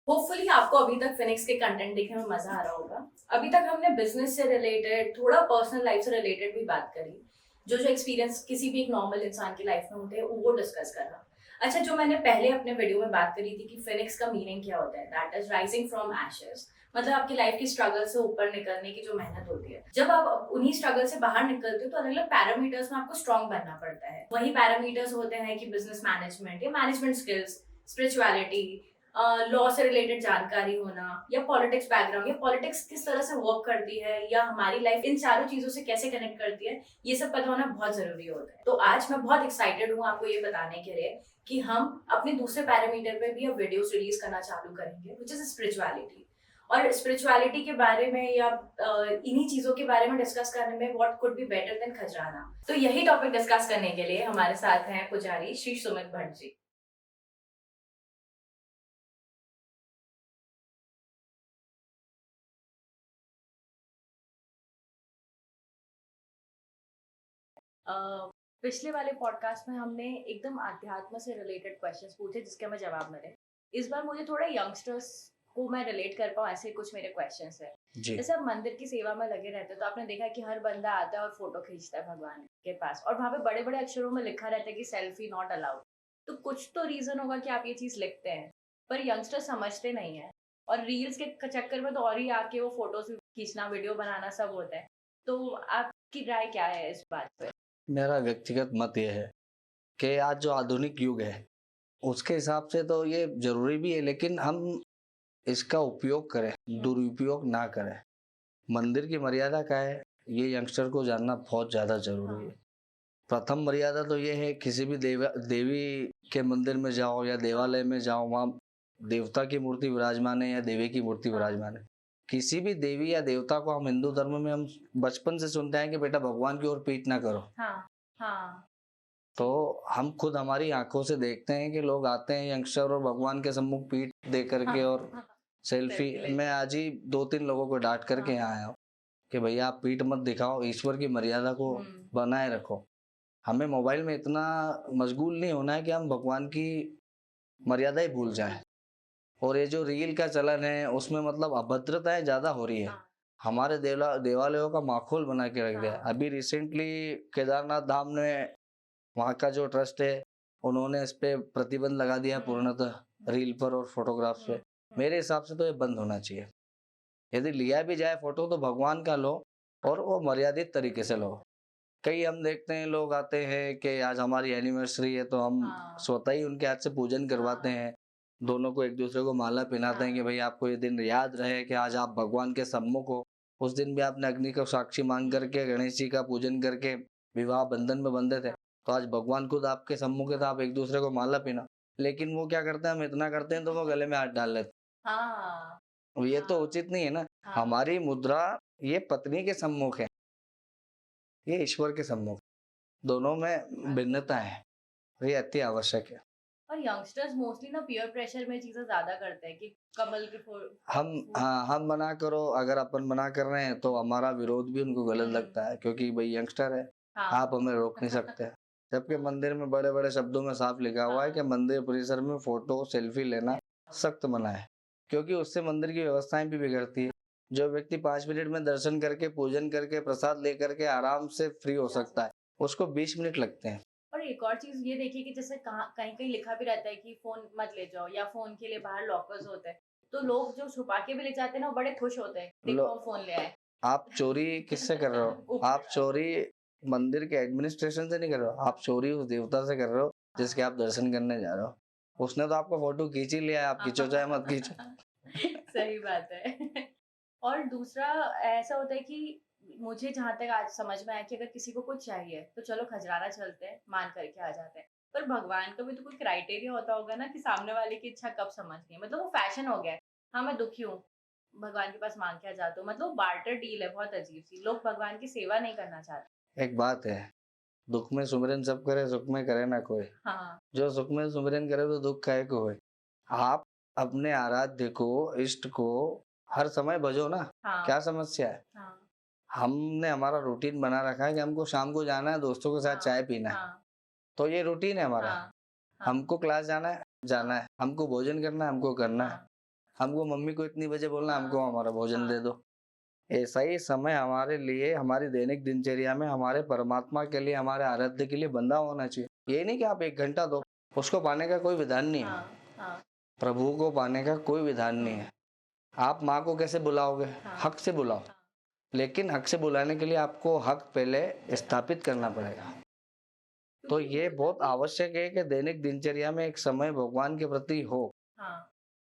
Hopefully आपको अभी तक फिनिक्स के कंटेंट देखने में मजा आ रहा होगा। अभी तक हमने बिजनेस से रिलेटेड, थोड़ा पर्सनल लाइफ से रिलेटेड भी बात करी। जो जो एक्सपीरियंस किसी भी एक नॉर्मल इंसान की लाइफ में होते हैं वो डिस्कस करना। अच्छा, जो मैंने पहले अपने वीडियो में बात करी थी कि फिनिक्स का मीनिंग क्या होता है, that is rising from ashes. मतलब आपकी लाइफ की स्ट्रगल से ऊपर निकलने की जो मेहनत होती है, जब आप उन्हीं स्ट्रगल से बाहर निकलते हो तो अलग अलग पैरामीटर्स में आपको स्ट्रॉन्ग बनना पड़ता है। वही पैरामीटर्स होते हैं कि बिजनेस मैनेजमेंट या मैनेजमेंट स्किल्स, स्पिरिचुअलिटी, लॉ से रिलेटेड जानकारी होना, या पॉलिटिक्स बैकग्राउंड, या पॉलिटिक्स किस तरह से वर्क करती है, या हमारी लाइफ इन चारों चीजों से कैसे कनेक्ट करती है, ये सब पता होना बहुत जरूरी होता है। तो आज मैं बहुत एक्साइटेड हूँ आपको ये बताने के लिए कि हम अपने दूसरे पैरामीटर पे भी अब वीडियोस रिलीज करना चालू करेंगे, व्हिच इज स्पिरिचुअलिटी। और स्पिरिचुअलिटी के बारे में या इन्हीं चीजों के बारे में डिस्कस करने में what could be better than Khajrana. तो यही टॉपिक डिस्कस करने के लिए हमारे साथ हैं पुजारी श्री सुमित भट्ट जी। अ, पिछले वाले पॉडकास्ट में हमने एकदम अध्यात्म से रिलेटेड क्वेश्चंस पूछे जिसके हमें जवाब मिले। इस बार मुझे थोड़ा यंगस्टर्स को मैं रिलेट कर पाऊँ, ऐसे कुछ मेरे क्वेश्चंस है। जी। जैसे आप मंदिर की सेवा में लगे रहते हो तो आपने देखा कि हर बंदा आता है और फोटो खींचता है भगवान के पास, और वहां पे बड़े बड़े अक्षरों में लिखा रहता है कि सेल्फी नॉट अलाउड। तो कुछ तो रीजन होगा कि आप ये चीज लिखते हैं, पर यंगस्टर समझते नहीं है, और रील्स के चक्कर में तो और ही आके वो फोटोज खींचना, वीडियो बनाना सब होता है। तो आपकी राय क्या है इस बात पे? मेरा व्यक्तिगत मत यह है कि आज जो आधुनिक युग है उसके हिसाब से तो ये जरूरी भी है, लेकिन हम इसका उपयोग करें, दुरुपयोग ना करें। मंदिर की मर्यादा क्या है ये यंगस्टर को जानना बहुत ज़्यादा जरूरी है। हाँ, प्रथम मर्यादा तो ये है, किसी भी देवी के मंदिर में जाओ या देवालय में जाओ, वहाँ देवता की मूर्ति विराजमान है या देवी की मूर्ति हाँ, विराजमान है। किसी भी देवी या देवता को हम हिंदू धर्म में हम बचपन से सुनते हैं कि बेटा भगवान की ओर पीठ ना करो। हाँ, हाँ, तो जी, हम खुद हमारी आंखों से देखते हैं कि लोग आते हैं यंगस्टर और भगवान के सम्मुख पीठ दे हाँ, करके और हाँ, सेल्फी। सेल्फी लेते मैं आज ही 2-3 लोगों को डांट करके हाँ, यहाँ आया हूँ कि भैया आप पीठ मत दिखाओ, ईश्वर की मर्यादा को हम्म, बनाए रखो। हमें मोबाइल में इतना मशगूल नहीं होना है कि हम भगवान की मर्यादा ही भूल जाएं। और ये जो रील का चलन है उसमें मतलब अभद्रताएं ज्यादा हो रही है। हाँ, हमारे देवालयों का माहौल बना के रख दिया है। हाँ, अभी रिसेंटली केदारनाथ धाम ने, वहाँ का जो ट्रस्ट है, उन्होंने इस पे प्रतिबंध लगा दिया पूर्णतः, रील पर और फोटोग्राफ्स पे। हम्म, मेरे हिसाब से तो ये बंद होना चाहिए। यदि लिया भी जाए फोटो तो भगवान का लो और वो मर्यादित तरीके से लो। कई हम देखते हैं लोग आते हैं कि आज हमारी एनिवर्सरी है तो हम हाँ, स्वतः ही उनके हाथ से पूजन करवाते हाँ, हैं। दोनों को एक दूसरे को माला पहनाते हैं कि हाँ, भाई आपको ये दिन याद रहे कि आज आप भगवान के सम्मुख हो। उस दिन भी आपने अग्नि को साक्षी मान करके गणेश जी का पूजन करके विवाह बंधन में बंधे थे। तो आज भगवान खुद आपके सम्मुख है तो आप एक दूसरे को माला पहना। लेकिन वो क्या करते हैं, हम इतना करते हैं तो वो गले में हाथ डाल लेते हाँ, हैं। ये तो हाँ, उचित नहीं है ना। हाँ। हमारी मुद्रा ये पत्नी के सम्मुख है, ये ईश्वर के सम्मुख, दोनों में भिन्नता है। ये अति आवश्यक है। और यंगस्टर्स मोस्टली ना पीयर प्रेशर में चीजें ज्यादा करते हैं कि कमल के हम फूल। हाँ, हम मना करो, अगर अपन मना कर रहे हैं तो हमारा विरोध भी उनको गलत हम्म, लगता है क्योंकि भाई यंगस्टर है, आप हाँ, हमें रोक नहीं सकते। जबकि हाँ, मंदिर में बड़े बड़े शब्दों में साफ लिखा हुआ है कि हाँ, मंदिर परिसर में फोटो सेल्फी लेना सख्त मना है, क्योंकि उससे मंदिर की व्यवस्थाएं भी बिगड़ती है। जो व्यक्ति 5 मिनट में दर्शन करके पूजन करके प्रसाद लेकर के आराम से फ्री हो सकता है, उसको 20 मिनट लगते हैं। और एक और चीज ये देखिए कि जैसे कहाँ कहीं कहीं लिखा भी रहता है कि फोन मत ले जाओ, या फोन के लिए बाहर लॉकर्स होते हैं। तो लोग जो छुपा के भी ले जाते हैं ना वो बड़े खुश होते हैं, लो, देखो हम फोन ले आए। आप चोरी किससे कर रहे हो? ऊपर आप डाल चोरी मंदिर के एडमिनिस्ट्रेशन से नहीं कर रहे हो, आप चोरी उस देवता से कर रहे हो जिसके आप दर्शन करने जा रहे हो। उसने तो आपका फोटो खींच ही लिया है, आप खींचो चाहे मत खींचो। सही बात है। और दूसरा ऐसा होता है कि मुझे जहां तक आज समझ में आया कि अगर किसी को कुछ चाहिए तो चलो खजराना चलते हैं, मान करके आ जाते हैं। पर भगवान का भी तो कोई क्राइटेरिया होता होगा ना कि सामने वाले की इच्छा कब समझनी है। मतलब वो फैशन हो गया है। हाँ, मैं दुखी हूँ, भगवान के पास मांग के आ जाता हूँ। मतलब बार्टर डील है, बहुत अजीब सी। लोग भगवान की सेवा नहीं करना चाहते। एक बात है, दुख में सुमिरन सब करे, सुख में करे ना कोई। हाँ, जो सुख में सुमिरन करे तो दुख काहे को होए। आप अपने आराध्य को, इष्ट को हर समय भजो ना, हाँ, क्या समस्या है? हाँ, हमने हमारा रूटीन बना रखा है कि हमको शाम को जाना है, दोस्तों के साथ हाँ, चाय पीना है, हाँ, तो ये रूटीन है हमारा। हाँ, हाँ, हमको क्लास जाना है, हाँ, जाना है, हमको भोजन करना है, हमको करना है। हाँ, हमको मम्मी को इतनी बजे बोलना, हाँ, हमको हमारा भोजन हाँ। दे दो। ऐसा ही समय हमारे लिए, हमारी दैनिक दिनचर्या में हमारे परमात्मा के लिए, हमारे आराध्य के लिए बंधा होना चाहिए। ये नहीं कि आप 1 घंटा दो, उसको पाने का कोई विधान नहीं है। हाँ, हाँ, प्रभु को पाने का कोई विधान नहीं है। आप माँ को कैसे बुलाओगे? हाँ, हक से बुलाओ। हाँ। लेकिन हक से बुलाने के लिए आपको हक पहले स्थापित करना पड़ेगा। तो क्योंकि ये होता बहुत भी आवश्यक है कि दैनिक दिनचर्या में एक समय भगवान के प्रति हो। हाँ,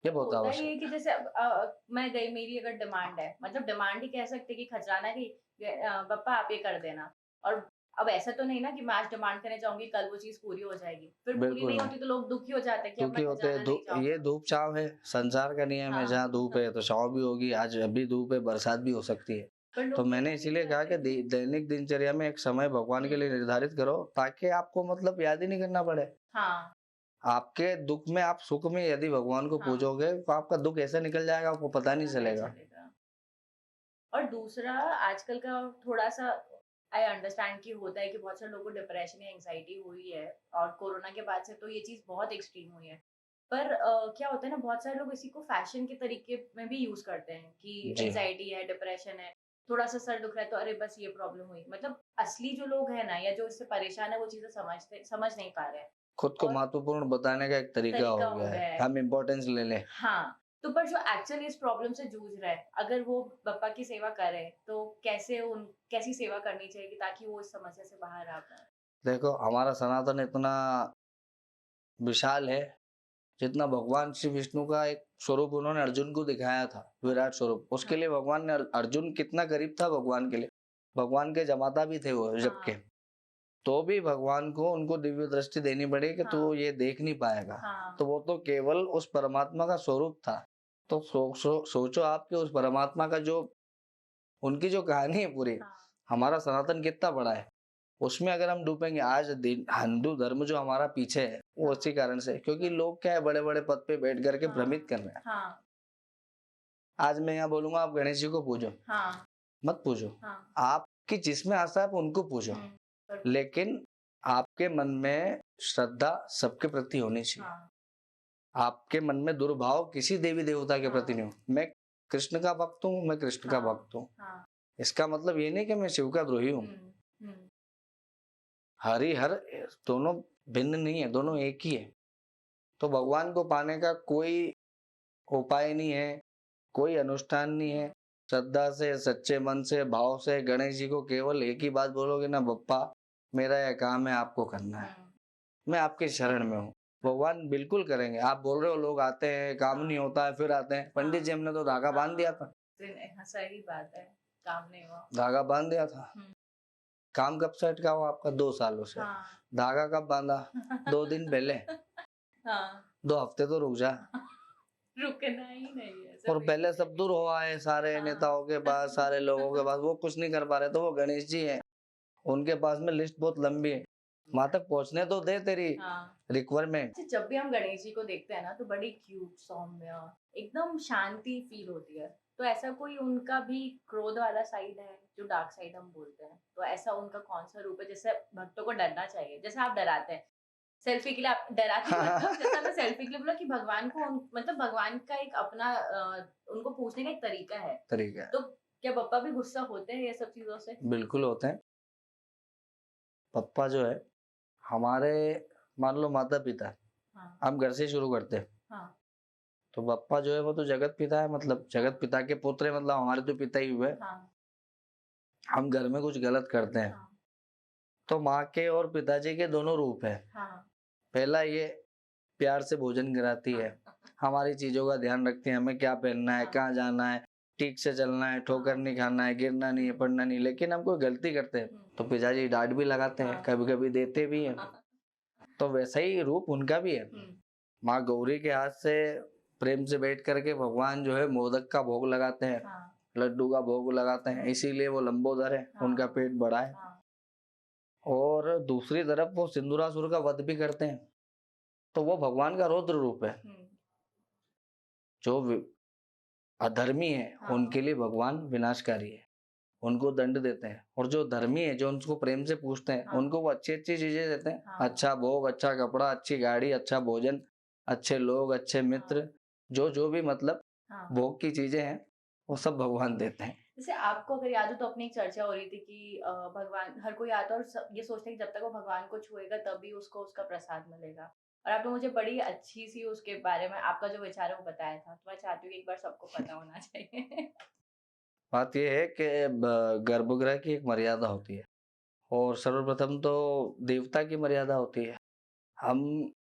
ये तो बहुत होता ही आवश्यक है कि जैसे अब मैं गई, मेरी अगर डिमांड है, मतलब डिमांड ही कह सकते कि खजाना की पापा आप ये कर देना। और अब ऐसा तो नहीं ना कि मैं आज डिमांड करने जाऊंगी, कल वो चीज पूरी हो जाएगी, फिर पूरी बिल्कुल नहीं नहीं। होती तो लोग दुखी हो जाते हैं कि अब दुखी मैं होते हैं। खजाना नहीं ये चाहूंगा। धूप छाव है, संसार का नियम है। हाँ, जहाँ धूप है तो छाव भी होगी। आज अभी धूप है, बरसात भी हो सकती है। पर तो लोग मैंने देखना नहीं इसीलिए कहा कि चाहते। दैनिक दिनचर्या में एक समय भगवान के लिए निर्धारित करो, ताकि आपको मतलब याद ही नहीं करना पड़े। हाँ, आपके दुख में, आप सुख में यदि भगवान को हाँ, पूजोगे तो आपका दुख ऐसे निकल जाएगा, आपको पता नहीं पता नहीं चलेगा। चलेगा। और दूसरा, आजकल का थोड़ा सा आई अंडरस्टैंड कि होता है कि बहुत सारे लोगों को डिप्रेशन या एंग्जाइटी हुई है, और कोरोना के बाद से तो ये चीज बहुत एक्सट्रीम हुई है। पर क्या होता है ना, बहुत सारे लोग इसी को फैशन के तरीके में भी यूज करते हैं कि जी। एंग्जाइटी है, डिप्रेशन है, थोड़ा सा सर दुख रहा है तो अरे बस ये प्रॉब्लम हुई। मतलब असली जो लोग है ना, या जो इससे परेशान है, वो चीजें समझ नहीं पा रहे हैं। खुद को और महत्वपूर्ण बताने का एक तरीका तरीका हो हो गया है, गया है। हम इम्पोर्टेंस ले लें। हाँ, तो पर जो एक्चुअली इस प्रॉब्लम से जूझ रहा है, अगर वो बप्पा की सेवा करे तो कैसी सेवा करनी चाहिए कि ताकि वो इस समस्या से बाहर आ पाए? देखो, हमारा सनातन इतना विशाल है, जितना भगवान श्री विष्णु का एक स्वरूप उन्होंने अर्जुन को दिखाया था, विराट स्वरूप, उसके हाँ, लिए भगवान ने, अर्जुन कितना करीब था भगवान के लिए, भगवान के जमाता भी थे वो जबकि, हाँ, तो भी भगवान को उनको दिव्य दृष्टि देनी पड़ी कि तू हाँ, ये देख नहीं पाएगा। हाँ, तो वो तो केवल उस परमात्मा का स्वरूप था। तो सोचो आप कि उस परमात्मा का जो, उनकी जो कहानी है पूरी, हाँ, हमारा सनातन कितना बड़ा है, उसमें अगर हम डूबेंगे, आज हिंदू धर्म जो हमारा पीछे है वो इसी कारण से, क्योंकि लोग क्या है, बड़े बड़े पद पे बैठ करके हाँ, भ्रमित कर रहे हैं। हाँ, आज मैं यहाँ बोलूंगा आप गणेश जी को पूजो, हाँ, मत पूजो। हाँ, आपकी जिसमें आस्था है आप उनको पूजो, पर लेकिन आपके मन में श्रद्धा सबके प्रति होनी चाहिए। हाँ, आपके मन में दुर्भाव किसी देवी देवता के प्रति हाँ, नहीं हो। मैं कृष्ण का भक्त हूँ, मैं कृष्ण का हाँ, भक्त हूँ, हाँ, इसका मतलब ये नहीं कि मैं शिव का द्रोही हूँ। हुँ, हरि हर दोनों भिन्न नहीं है, दोनों एक ही है। तो भगवान को पाने का कोई उपाय नहीं है, कोई अनुष्ठान नहीं है। श्रद्धा से, सच्चे मन से, भाव से गणेश जी को केवल एक ही बात बोलोगे ना, बप्पा मेरा यह काम है, आपको करना है, मैं आपके शरण में हूँ, भगवान बिल्कुल करेंगे। आप बोल रहे हो लोग आते हैं, काम नहीं होता है, फिर आते हैं। पंडित जी हमने तो धागा बांध दिया था, हाँ, सही बात है, काम नहीं हुआ। धागा बांध दिया था। हुँ, काम कब से अटका हुआ आपका? 2 सालों से। हाँ। धागा कब बांधा? 2 दिन पहले। हाँ, 2 हफ्ते तो रुक जा। रुकना ही नहीं है, और सब पहले एक सब दूर हो आए, सारे हाँ। नेताओं के पास, सारे लोगों के पास, वो कुछ नहीं कर पा रहे, तो वो गणेश जी हैं, उनके पास में लिस्ट बहुत लंबी है, वहां तक पहुंचने तो दे तेरी हाँ। रिक्वायरमेंट। अच्छा, जब भी हम गणेश जी को देखते हैं ना, तो बड़ी क्यूट, सौम्य, एकदम शांति फील होती है। तो ऐसा कोई उनका भी क्रोध वाला साइड है, जो डार्क साइड हम बोलते हैं, तो ऐसा उनका कौन सा रूप है जिससे भक्तों को डरना चाहिए? जैसे आप डराते हैं सेल्फी के लिए, आप डराते हैं मतलब जैसे आपने सेल्फी के लिए बोला कि भगवान को मतलब भगवान का एक अपना उनको पूछने का एक तरीका है। तरीका है। तो क्या पप्पा भी गुस्सा होते हैं ये सब चीजों से? बिल्कुल होते हैं। पप्पा जो है हमारे, मान लो माता पिता, हाँ, हम घर से शुरू करते हैं, हाँ, तो पप्पा जो है वो तो जगत पिता है, मतलब जगत पिता के पुत्र है, मतलब हमारे तो पिता ही हुए। हाँ, हम घर में कुछ गलत करते हैं हाँ, तो माँ के और पिताजी के दोनों रूप है। हाँ, पहला ये प्यार से भोजन कराती है, हाँ, हमारी चीजों का ध्यान रखती है, हमें क्या पहनना है, हाँ, कहाँ जाना है, ठीक से चलना है, ठोकर नहीं खाना है, गिरना नहीं है, पड़ना नहीं। लेकिन हम कोई गलती करते हैं तो पिताजी डांट भी लगाते हैं, हाँ, कभी कभी देते भी हैं। तो वैसा ही रूप उनका भी है। माँ गौरी के हाथ से प्रेम से बैठ करके भगवान जो है मोदक का भोग लगाते हैं, हाँ, लड्डू का भोग लगाते हैं, इसीलिए वो लंबोदर है, हाँ, उनका पेट बड़ा है। हाँ, और दूसरी तरफ वो सिंदूरासुर का वध भी करते हैं, तो वो भगवान का रौद्र रूप है। जो अधर्मी है हाँ, उनके लिए भगवान विनाशकारी है, उनको दंड देते हैं। और जो धर्मी है, जो उनको प्रेम से पूछते हैं, हाँ, उनको वो अच्छी अच्छी चीजें देते हैं, हाँ, अच्छा भोग, अच्छा कपड़ा, अच्छी गाड़ी, अच्छा भोजन, अच्छे लोग, अच्छे मित्र, जो जो भी मतलब हाँ। भोग की चीजें हैं वो सब भगवान देते हैं। जैसे आपको अगर याद हो तो अपनी एक चर्चा हो रही थी कि भगवान हर कोई आता है और ये सोचते हैं कि जब तक वो भगवान को छुएगा तभी उसको उसका प्रसाद मिलेगा। और आपने मुझे बड़ी अच्छी सी उसके बारे में आपका जो विचार है वो बताया था, तो मैं चाहती हूँ कि एक बार सबको पता होना चाहिए। बात यह है कि गर्भगृह की एक मर्यादा होती है और सर्वप्रथम तो देवता की मर्यादा होती है। हम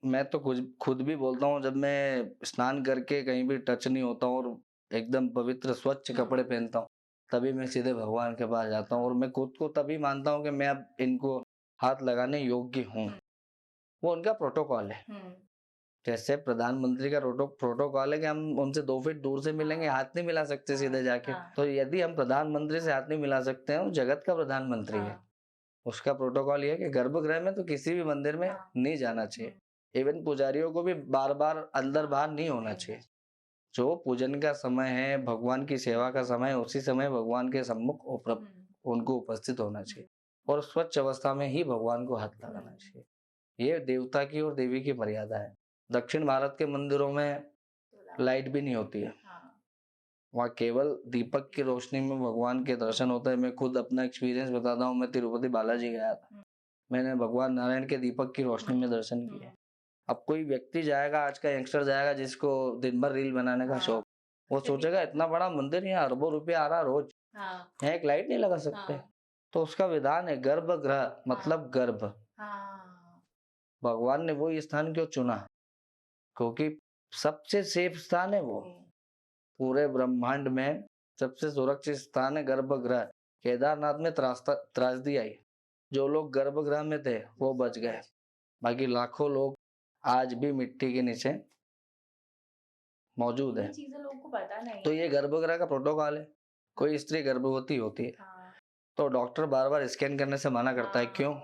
मैं तो खुद भी बोलता हूँ, जब मैं स्नान करके कहीं भी टच नहीं होता हूँ और एकदम पवित्र स्वच्छ कपड़े पहनता हूँ, तभी मैं सीधे भगवान के पास जाता हूँ और मैं खुद को तभी मानता हूँ कि मैं अब इनको हाथ लगाने योग्य हूँ। वो उनका प्रोटोकॉल है। जैसे प्रधानमंत्री का प्रोटोकॉल है कि हम उनसे 2 फीट दूर से मिलेंगे, हाथ नहीं मिला सकते सीधे जाके। तो यदि हम प्रधानमंत्री से हाथ नहीं मिला सकते हैं, वो जगत का प्रधानमंत्री है। उसका प्रोटोकॉल ये है कि गर्भगृह में तो किसी भी मंदिर में नहीं जाना चाहिए। इवन पुजारियों को भी बार बार अंदर बाहर नहीं होना चाहिए। जो पूजन का समय है, भगवान की सेवा का समय है, उसी समय भगवान के सम्मुख उनको उपस्थित होना चाहिए और स्वच्छ अवस्था में ही भगवान को हाथ लगाना चाहिए। ये देवता की और देवी की मर्यादा है। दक्षिण भारत के मंदिरों में लाइट भी नहीं होती है। वहाँ केवल दीपक की रोशनी में भगवान के दर्शन होते हैं। मैं खुद अपना एक्सपीरियंस बताता हूँ। मैं तिरुपति बालाजी गया था, मैंने भगवान नारायण के दीपक की रोशनी में दर्शन किए। अब कोई व्यक्ति जाएगा, आज का यंगस्टर जाएगा जिसको दिन भर रील बनाने का शौक, वो सोचेगा इतना बड़ा मंदिर, यहाँ अरबों रुपया आ रहा रोज, यहाँ एक लाइट नहीं लगा सकते। तो उसका विधान है गर्भगृह मतलब गर्भ। भगवान ने वो स्थान क्यों चुना? क्योंकि सबसे सेफ स्थान है वो। पूरे ब्रह्मांड में सबसे सुरक्षित स्थान है गर्भगृह। केदारनाथ में त्रासदी आई, जो लोग गर्भगृह में थे वो बच गए, बाकी लाखों लोग आज भी मिट्टी के नीचे मौजूद है। चीजें लोगों को पता नहीं। तो ये गर्भगृह का प्रोटोकॉल है। कोई स्त्री गर्भवती होती है तो डॉक्टर बार बार स्कैन करने से मना करता है। क्यों?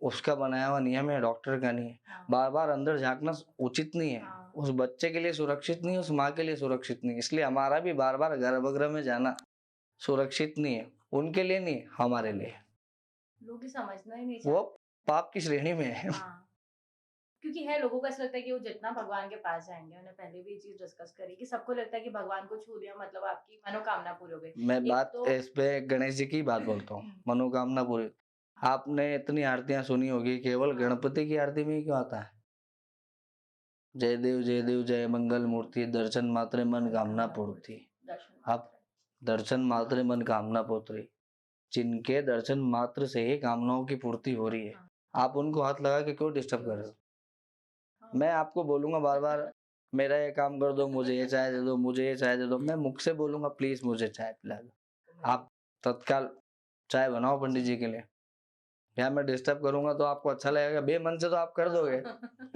उसका बनाया हुआ नियम है, डॉक्टर का नहीं है। बार बार अंदर झांकना उचित नहीं है। उस बच्चे के लिए सुरक्षित नहीं, उस माँ के लिए सुरक्षित नहीं। इसलिए हमारा भी बार बार गर्भगृह में जाना सुरक्षित नहीं है। उनके लिए नहीं, हमारे लिए। लोग समझना ही नहीं, वो पाप की श्रेणी में है। क्योंकि है लोगों को ऐसा लगता है कि वो जितना भगवान के पास जाएंगे, उन्हें पहले भी ये चीज डिस्कस करी कि सबको लगता है कि भगवान को छू लिया मतलब आपकी मनोकामना पूरी हो गई। मैं बात इस पे गणेश जी की बात बोलता हूँ, मनोकामना पूरी। आपने इतनी आरतियां सुनी होगी, केवल गणपति की आरती में ही क्यों आता है? जय देव जय मंगल मूर्ति, दर्शन मात्र मन कामना पूर्ति। आप दर्शन मात्र मन कामना पूर्ति, जिनके दर्शन मात्र से ही कामनाओं की पूर्ति हो रही है, आप उनको हाथ लगा के क्यों डिस्टर्ब कर रहे हो? मैं आपको बोलूंगा बार बार मेरा ये काम कर दो, मुझे ये चाय दे दो, मुझे ये चाय दे दो, मैं मुख से बोलूंगा प्लीज मुझे चाय पिला दो, आप तत्काल चाय बनाओ पंडित जी के लिए। या मैं डिस्टर्ब करूंगा तो आपको अच्छा लगेगा, बेमन से तो आप कर दोगे।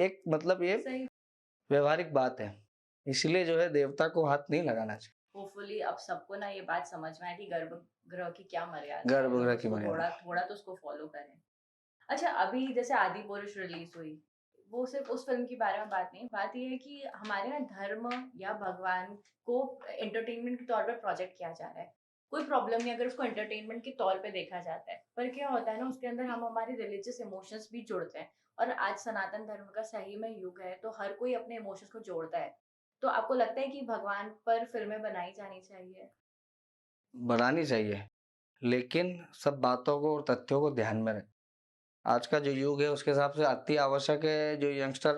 एक मतलब ये व्यवहारिक बात है, इसलिए जो है देवता को हाथ नहीं लगाना चाहिए। होपफुली अब सबको ना ये बात समझ में आए कि गर्भगृह की क्या मर्यादा है, गर्भगृह की मर्यादा थोड़ा तो उसको फॉलो करें। अच्छा, अभी जैसे आदि पुरुष रिलीज हुई, वो सिर्फ उस फिल्म के बारे में बात नहीं, बात ये है कि हमारे यहाँ धर्म या भगवान को एंटरटेनमेंट के तौर पर प्रोजेक्ट किया जा रहा है। कोई प्रॉब्लम नहीं अगर उसको एंटरटेनमेंट के तौर पे देखा जाता है, पर क्या होता है ना, उसके अंदर हम हमारे रिलीजियस इमोशंस भी जुड़ते हैं। और आज सनातन धर्म का सही में युग है, तो हर कोई अपने इमोशंस को जोड़ता है। तो आपको लगता है कि भगवान पर फिल्में बनाई जानी चाहिए? बनानी चाहिए, लेकिन सब बातों को और तथ्यों को ध्यान में रखें। आज का जो युग है उसके हिसाब से अति आवश्यक है जो यंगस्टर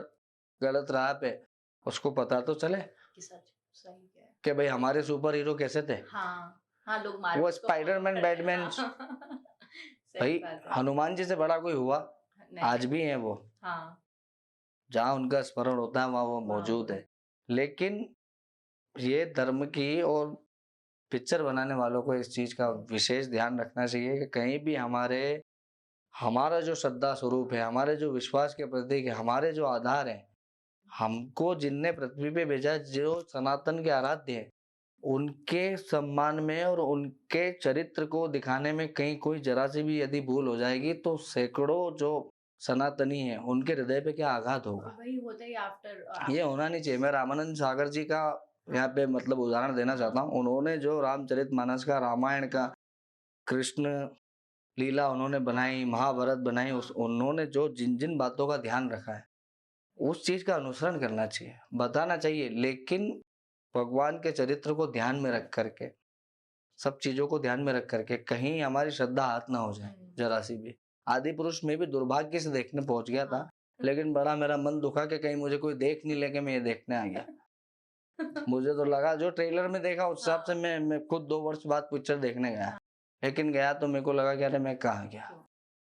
गलत राह पे, उसको पता तो चले कि सच सही है कि भाई हमारे सुपर हीरो कैसे थे। हाँ लोग वो स्पाइडरमैन, बैटमैन, भाई हनुमान जी से बड़ा कोई हुआ? आज भी है वो। जहाँ उनका स्मरण होता है वहाँ वो मौजूद है। लेकिन ये धर्म की और पिक्चर बनाने वालों को इस चीज का विशेष ध्यान रखना चाहिए कि कहीं भी हमारा जो श्रद्धा स्वरूप है, हमारे जो विश्वास के प्रतीक है, हमारे जो आधार है, हमको जिनने पृथ्वी पे भेजा, जो सनातन के आराध्य है, उनके सम्मान में और उनके चरित्र को दिखाने में कहीं कोई जरा सी भी यदि भूल हो जाएगी तो सैकड़ों जो सनातनी है उनके हृदय पे क्या आघात होगा। वही होता है आफ्टर ये होना नहीं चाहिए। मैं रामानंद सागर जी का यहाँ पे मतलब उदाहरण देना चाहता हूँ। उन्होंने जो रामचरितमानस का, रामायण का, कृष्ण लीला उन्होंने बनाई, महाभारत बनाई, उन्होंने जो जिन जिन बातों का ध्यान रखा है उस चीज का अनुसरण करना चाहिए, बताना चाहिए। लेकिन भगवान के चरित्र को ध्यान में रख करके, सब चीजों को ध्यान में रख करके कहीं हमारी श्रद्धा हाथ ना हो जाए जरा सी भी। आदि पुरुष में भी दुर्भाग्य से देखने पहुंच गया था, लेकिन बड़ा मेरा मन दुखा कि कहीं मुझे कोई देख नहीं लेके मैं ये देखने आ गया। मुझे तो लगा जो ट्रेलर में देखा उस हिसाब से मैं खुद 2 वर्ष बाद पिक्चर देखने गया, लेकिन गया तो मेरे को लगा कि अरे मैं कहाँ गया।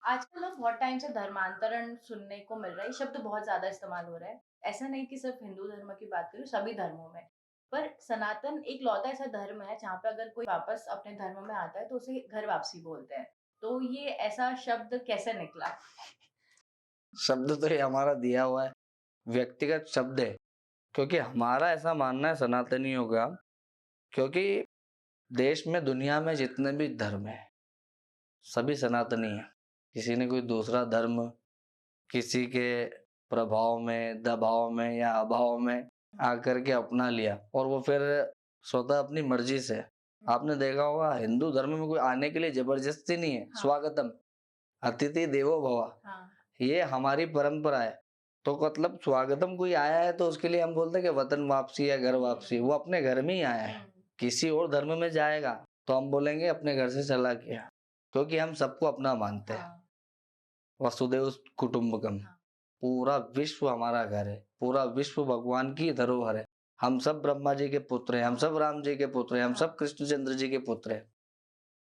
आजकल ना बहुत टाइम से धर्मांतरण सुनने को मिल रहा है, शब्द बहुत ज्यादा इस्तेमाल हो रहा है। ऐसा नहीं कि सिर्फ हिंदू धर्म की बात करूं, सभी धर्मों में। पर सनातन एक लौता ऐसा धर्म है जहाँ पे अगर कोई वापस अपने धर्म में आता है तो उसे घर वापसी बोलते हैं। तो ये ऐसा शब्द कैसे निकला? शब्द तो ये हमारा दिया हुआ है, व्यक्तिगत शब्द है, क्योंकि हमारा ऐसा मानना है सनातनियों का, क्योंकि देश में दुनिया में जितने भी धर्म है सभी सनातनी हैं। किसी ने कोई दूसरा धर्म किसी के प्रभाव में, दबाव में या अभाव में आकर के अपना लिया और वो फिर स्वतः अपनी मर्जी से। आपने देखा होगा हिंदू धर्म में कोई आने के लिए जबरदस्ती नहीं है। स्वागतम, अतिथि देवो भव, ये हमारी परंपरा है। तो मतलब स्वागतम कोई आया है तो उसके लिए हम बोलते हैं कि वतन वापसी या घर वापसी। वो अपने घर में ही आया है, किसी और धर्म में जाएगा तो हम बोलेंगे अपने घर से चला गया, क्योंकि हम सबको अपना मानते हैं। वसुदेव कुटुंबकम, पूरा विश्व हमारा घर है, पूरा विश्व भगवान की धरोहर है। हम सब ब्रह्मा जी के पुत्र हैं, हम सब राम जी के पुत्र हैं, हम सब कृष्णचंद्र जी के पुत्र हैं।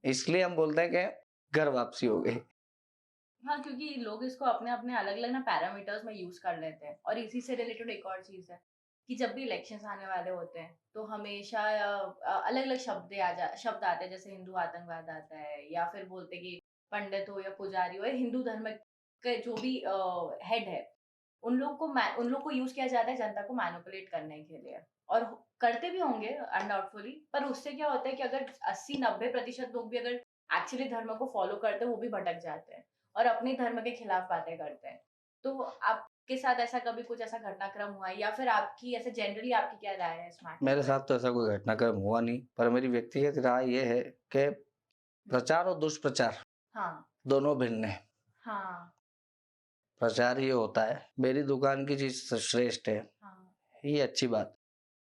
इसलिए हम बोलते हैं कि घर वापसी हो गई। हाँ, क्योंकि लोग इसको अपने अपने अलग अलग ना पैरामीटर्स में यूज कर लेते हैं। और इसी से रिलेटेड एक और चीज है कि जब भी इलेक्शंस आने वाले होते हैं तो हमेशा अलग अलग शब्द आते हैं। जैसे हिंदू आतंकवाद आता है, या फिर बोलते कि पंडित हो या पुजारी हो या हिंदू धर्म के जो भी हेड है, उन लोग को यूज किया जाता है जनता को मैनिपुलेट करने के लिए। और करते भी होंगे अनडाउटफुली, पर उससे क्या होता है कि अगर 80-90% लोग भी अगर एक्चुअली धर्म को फॉलो करते हैं वो भी भटक जाते हैं और अपने धर्म के खिलाफ बातें करते हैं। तो आपके साथ ऐसा कभी कुछ ऐसा घटनाक्रम हुआ है, या फिर आपकी ऐसे जनरली आपकी क्या राय है इस मैटर मेरे पे? साथ तो ऐसा कोई घटनाक्रम हुआ नहीं, पर मेरी व्यक्तिगत राय ये है कि प्रचार और दुष्प्रचार दोनों भिन्न है। प्रचार ये होता है मेरी दुकान की चीज श्रेष्ठ है, ये अच्छी बात,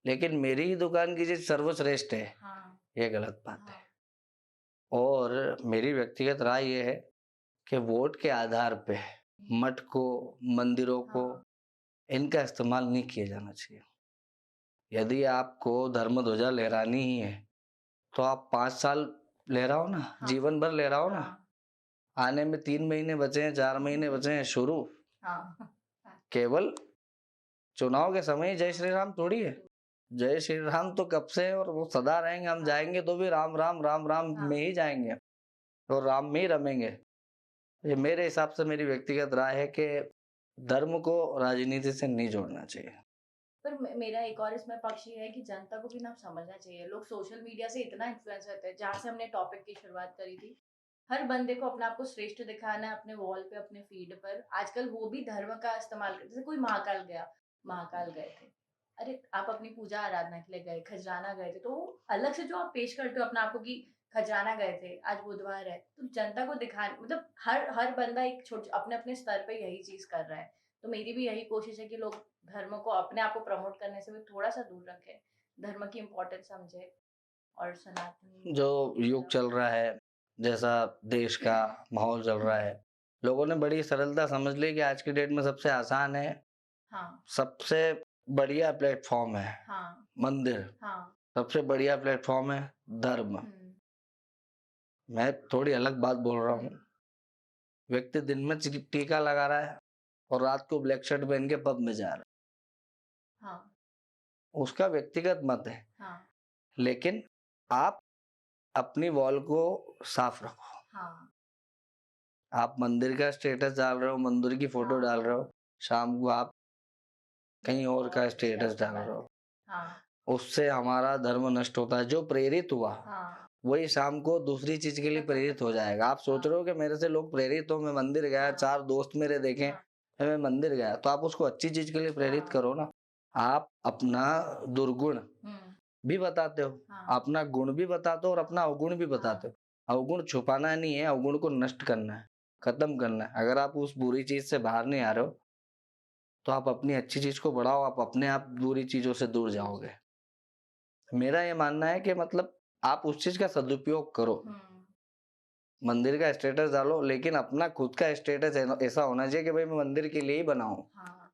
लेकिन मेरी ही दुकान की चीज सर्वश्रेष्ठ है, ये गलत बात है। और मेरी व्यक्तिगत राय ये है कि वोट के आधार पे मठ को, मंदिरों को, इनका इस्तेमाल नहीं किया जाना चाहिए। यदि आपको धर्म ध्वजा लहरानी ही है तो आप 5 साल लहराओ ना, जीवन भर लहराओ ना। आने में 3 महीने बचे हैं, 4 महीने बचे हैं, शुरू केवल चुनाव के समय जय श्री राम थोड़ी है। जय श्री राम तो कब से है और वो सदा रहेंगे। हम जाएंगे तो भी राम राम राम राम में ही जाएंगे और राम में ही रमेंगे। ये मेरे हिसाब से मेरी व्यक्तिगत राय है कि धर्म को राजनीति से नहीं जोड़ना चाहिए। पर मेरा एक और इसमें पक्ष ये है कि जनता को भी ना समझना चाहिए। लोग सोशल मीडिया से इतना इन्फ्लुएंस रहते हैं, जहाँ से हमने टॉपिक की शुरुआत करी थी, हर बंदे को अपने आप को श्रेष्ठ दिखाना है अपने वॉल पे, अपने फीड पर। आजकल वो भी धर्म का इस्तेमाल करते, जैसे कोई महाकाल गया, महाकाल गए थे, अरे आप अपनी पूजा आराधना के लिए गए, खजराना गए थे, तो अलग से जो आप पेश करते हो अपने आप को कि खजराना गए थे, आज बुधवार है, तो जनता को दिखाने, मतलब हर बंदा एक छोटे अपने अपने स्तर पे यही चीज कर रहा है। तो मेरी भी यही कोशिश है कि लोग धर्म को, अपने आप को प्रमोट करने से भी थोड़ा सा दूर रखें, धर्म की इम्पोर्टेंस समझे और सनातन जो युग चल रहा है, जैसा देश का माहौल चल रहा है, लोगों ने बड़ी सरलता समझ ली कि आज की डेट में सबसे आसान है, सबसे बढ़िया प्लेटफॉर्म है मंदिर, सबसे बढ़िया प्लेटफॉर्म है धर्म। मैं थोड़ी अलग बात बोल रहा हूँ। व्यक्ति दिन में टीका लगा रहा है और रात को ब्लैक शर्ट पहन के पब में जा रहा है, उसका व्यक्तिगत मत है। लेकिन आप अपनी वॉल को साफ रखो। आप मंदिर का स्टेटस डाल रहे हो, मंदिर की फोटो डाल रहे हो, शाम को आप कहीं और का स्टेटस डाल रहे हो, उससे हमारा धर्म नष्ट होता है। जो प्रेरित हुआ वही शाम को दूसरी चीज के लिए प्रेरित हो जाएगा। आप सोच रहे हो कि मेरे से लोग प्रेरित हो, मैं मंदिर गया, 4 दोस्त मेरे देखें, मैं मंदिर गया, तो आप उसको अच्छी चीज के लिए प्रेरित करो ना। आप अपना दुर्गुण भी बताते हो, अपना गुण भी बताते हो और अपना अवगुण भी बताते हो। अवगुण छुपाना नहीं है, अवगुण को नष्ट करना है, खत्म करना है। अगर आप उस बुरी चीज से बाहर नहीं आ रहे हो तो आप अपनी अच्छी चीज को बढ़ाओ, आप अपने आप बुरी चीजों से दूर जाओगे। मेरा ये मानना है कि मतलब आप उस चीज का सदुपयोग करो, मंदिर का स्टेटस डालो, लेकिन अपना खुद का स्टेटस ऐसा होना चाहिए कि भाई मैं मंदिर के लिए ही बनाऊं। हाँ,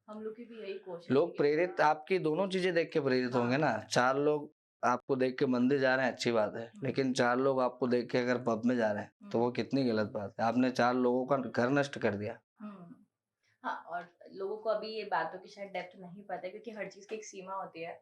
हम लोग की भी यही कोशिश है लोग कि प्रेरित आपकी दोनों चीजें देख के प्रेरित होंगे ना। हाँ, 4 लोग आपको देख के मंदिर जा रहे हैं, अच्छी बात है, लेकिन 4 लोग आपको देख के अगर पब में जा रहे हैं तो वो कितनी गलत बात है। आपने 4 लोगों का घर नष्ट कर दिया। हाँ, और लोगों को अभी ये बातों की शायद डेप्थ नहीं पता है, क्योंकि हर चीज की एक सीमा होती है।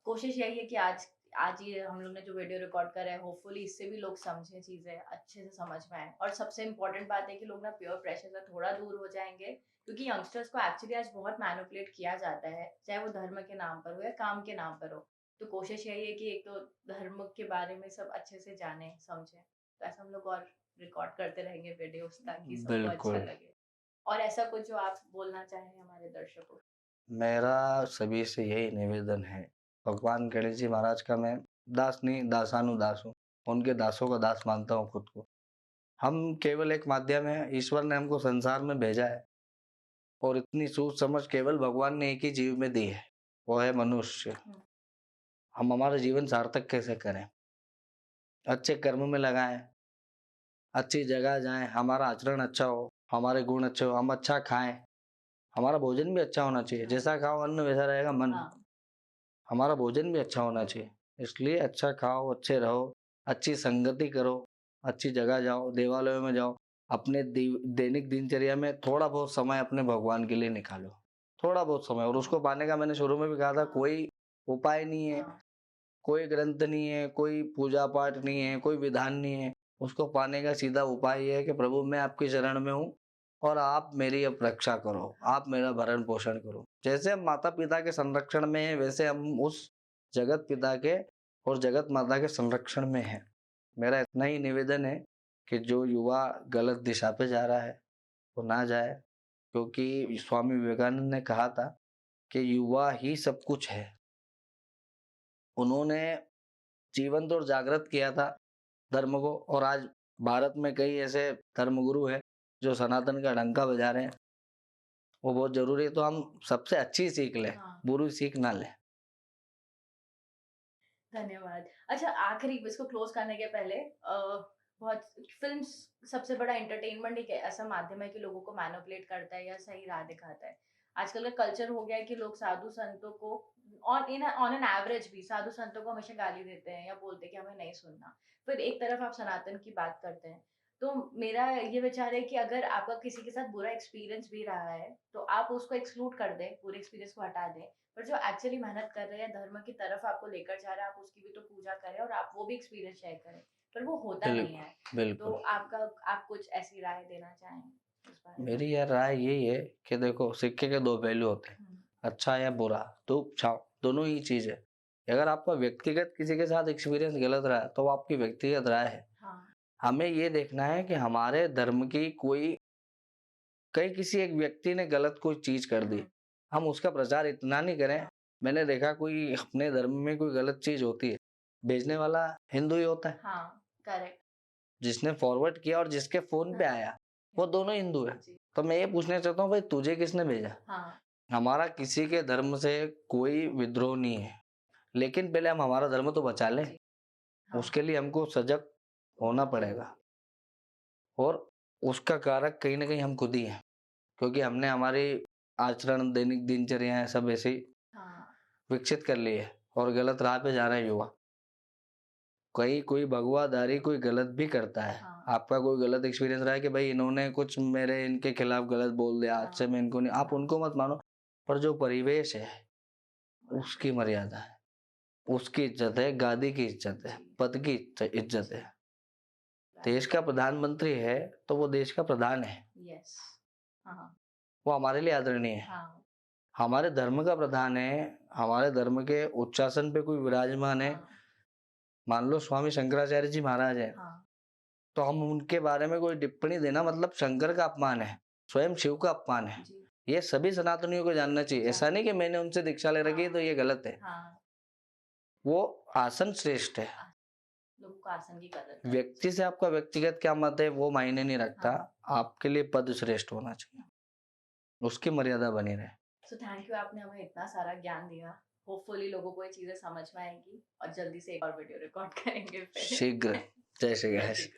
कोशिश यही है कि आज आज ये हम लोग ने जो वीडियो रिकॉर्ड करा है, होपफुली इससे भी लोग समझें, चीजें अच्छे से समझ में आए। और सबसे इम्पोर्टेंट बात है कि लोग ना प्योर प्रेशर से थोड़ा दूर हो जाएंगे, क्योंकि यंगस्टर्स को एक्चुअली आज बहुत मैनिपुलेट किया जाता है, चाहे वो धर्म के नाम पर हो या काम के नाम पर हो। तो कोशिश यही है कि एक तो धर्म के बारे में सब अच्छे से जाने समझें। तो ऐसा हम लोग और रिकॉर्ड करते रहेंगे वीडियोस, ताकि सबको अच्छा बिल्कुल। लगे। और ऐसा कुछ जो आप बोलना चाहें हमारे दर्शकों को? मेरा सभी से यही निवेदन है, भगवान गणेश जी महाराज का मैं दास नहीं दासानुदास हूँ, उनके दासों का दास मानता हूँ खुद को। हम केवल एक माध्यम है, ईश्वर ने हमको संसार में भेजा है और इतनी सोच समझ केवल भगवान ने एक ही जीव में दी है, वो है मनुष्य। हम हमारा जीवन सार्थक कैसे करें? अच्छे कर्म में लगाएं, अच्छी जगह जाएं, हमारा आचरण अच्छा हो, हमारे गुण अच्छे हो, हम अच्छा खाएं, हमारा भोजन भी अच्छा होना चाहिए। जैसा खाओ अन्न वैसा रहेगा मन। हमारा भोजन भी अच्छा होना चाहिए, इसलिए अच्छा खाओ, अच्छे रहो, अच्छी संगति करो, अच्छी जगह जाओ, देवालयों में जाओ। अपने दैनिक दिनचर्या में थोड़ा बहुत समय अपने भगवान के लिए निकालो, थोड़ा बहुत समय। और उसको पाने का मैंने शुरू में भी कहा था, कोई उपाय नहीं है, कोई ग्रंथ नहीं है, कोई पूजा पाठ नहीं है, कोई विधान नहीं है। उसको पाने का सीधा उपाय ये है कि प्रभु मैं आपकी शरण में हूँ और आप मेरी अब रक्षा करो, आप मेरा भरण पोषण करो। जैसे हम माता पिता के संरक्षण में हैं, वैसे हम उस जगत पिता के और जगत माता के संरक्षण में हैं। मेरा इतना ही निवेदन है कि जो युवा गलत दिशा पे जा रहा है वो ना जाए, क्योंकि स्वामी विवेकानंद ने कहा था कि युवा ही सब कुछ है। उन्होंने जीवंत और जागृत किया था धर्म को, और आज भारत में कई ऐसे धर्मगुरु हैं जो सनातन का डंका बजा रहे हैं। वो बहुत जरूरी है, तो हम सबसे अच्छी सीख लें, बुरी सीख ना लें। धन्यवाद। अच्छा, आखिरी इसको क्लोज करने के पहले बहुत फिल्म सबसे बड़ा एंटरटेनमेंट एक ऐसा माध्यम है कि लोगों को मैनिपुलेट करता है या सही राह दिखाता है। आजकल का कल्चर हो गया है कि लोग साधु संतों को ऑन एन एवरेज भी साधु संतों को हमेशा गाली देते हैं या बोलते हैं कि हमें नहीं सुनना। फिर एक तरफ आप सनातन की बात करते हैं। तो मेरा ये विचार है कि अगर आपका किसी के साथ बुरा एक्सपीरियंस भी रहा है तो आप उसको एक्सक्लूड कर दें, पूरे एक्सपीरियंस को हटा दें। पर जो एक्चुअली मेहनत कर रहे हैं, धर्म की तरफ आपको लेकर जा रहा है, आप उसकी भी तो पूजा करें और आप वो भी एक्सपीरियंस शेयर करें। पर वो होता नहीं है। तो बिल्कुल। आप कुछ ऐसी राय देना चाहें इस बारे में? मेरी यह राय यही है कि देखो, सिक्के के 2 पहलू होते हैं, अच्छा या बुरा, धूप छांव दोनों ही चीज है। अगर आपका व्यक्तिगत किसी के साथ एक्सपीरियंस गलत रहा है तो वो आपकी व्यक्तिगत राय है। हमें ये देखना है कि हमारे धर्म की कई किसी एक व्यक्ति ने गलत कोई चीज कर दी, हम उसका प्रचार इतना नहीं करें। मैंने देखा कोई अपने धर्म में कोई गलत चीज होती है, भेजने वाला हिंदू ही होता है। करेक्ट। जिसने फॉरवर्ड किया और जिसके फोन पे आया वो दोनों हिंदू है। तो मैं ये पूछना चाहता हूँ, भाई तुझे किसने भेजा? हमारा किसी के धर्म से कोई विद्रोह नहीं है, लेकिन पहले हम हमारा धर्म तो बचा लें। उसके लिए हमको सजग होना पड़ेगा, और उसका कारक कहीं ना कहीं हम खुद ही हैं, क्योंकि हमने हमारी आचरण दैनिक दिनचर्या सब ऐसे ही विकसित कर ली है और गलत राह पे जा रहा है युवा। कोई भगवादारी कोई गलत भी करता है। आपका कोई गलत एक्सपीरियंस रहा है कि भाई इन्होंने कुछ मेरे इनके खिलाफ गलत बोल दिया, आज से मैं इनको नहीं, आप उनको मत मानो। पर जो परिवेश है उसकी मर्यादा है, उसकी इज्जत है, गादी की इज्जत है, पद की इज्जत है। देश का प्रधानमंत्री है तो वो देश का प्रधान है, वो हमारे लिए आदरणीय है। हमारे धर्म का प्रधान है, हमारे धर्म के उच्चासन पे कोई विराजमान है, मान लो स्वामी शंकराचार्य जी महाराज है, तो हम उनके बारे में कोई टिप्पणी देना मतलब शंकर का अपमान है, स्वयं शिव का अपमान है। ये सभी सनातनियों को जानना चाहिए। ऐसा नहीं कि मैंने उनसे दीक्षा ले रखी है तो ये गलत है। वो आसन श्रेष्ठ है। लोगों को आसन की कदर है। व्यक्ति से आपका व्यक्तिगत क्या मत है वो मायने नहीं रखता। आपके लिए पद श्रेष्ठ होना चाहिए, उसकी मर्यादा बनी रहे। थैंक यू, आपने हमें इतना सारा ज्ञान दिया। होपफुली लोगों को ये चीजें समझ में आएंगी और जल्दी से एक और वीडियो रिकॉर्ड करेंगे फिर शीघ्र। जय श्री गणेश।